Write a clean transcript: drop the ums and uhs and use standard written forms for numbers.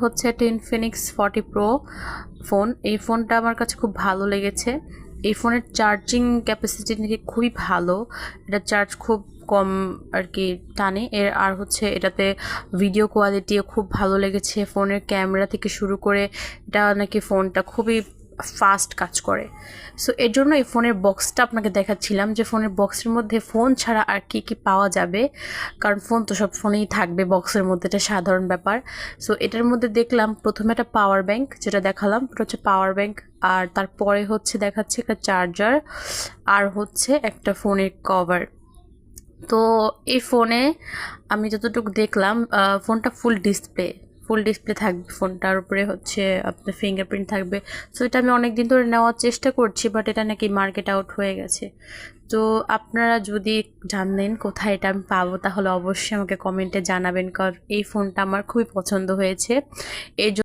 হচ্ছে একটা Infinix 40 pro phone. এই ফোনটা আমার কাছে খুব ভালো লেগেছে। এই ফোনের চার্জিং ক্যাপাসিটি নাকি খুবই ভালো, এটা চার্জ খুব কম আর কি টানে এর। আর হচ্ছে এটাতে ভিডিও কোয়ালিটিও খুব ভালো লেগেছে, ফোনের ক্যামেরা থেকে শুরু করে এটা নাকি ফোনটা খুবই ফাস্ট কাজ করে। সো এর জন্য এই ফোনের বক্সটা আপনাকে দেখাচ্ছিলাম যে ফোনের বক্সের মধ্যে ফোন ছাড়া আর কি কি পাওয়া যাবে, কারণ ফোন তো সব ফোনেই থাকবে বক্সের মধ্যে, এটা সাধারণ ব্যাপার। সো এটার মধ্যে দেখলাম প্রথমে একটা পাওয়ার ব্যাংক, যেটা দেখালাম এটা হচ্ছে পাওয়ার ব্যাংক, আর তারপরে হচ্ছে দেখাচ্ছে একটা চার্জার, আর হচ্ছে একটা ফোনের কভার। তো এই ফোনে আমি যতটুকু দেখলাম ফোনটা ফুল ডিসপ্লে থাকবে, ফোনটার উপরে হচ্ছে আপনার ফিঙ্গারপ্রিন্ট থাকবে। সো এটা আমি অনেক দিন ধরে নেওয়ার চেষ্টা করছি, বাট এটা নাকি মার্কেট আউট হয়ে গেছে। তো আপনারা যদি জানেন কোথায় এটা আমি পাবো তাহলে অবশ্যই আমাকে কমেন্টে জানাবেন, কারণ এই ফোনটা আমার খুবই পছন্দ হয়েছে। এই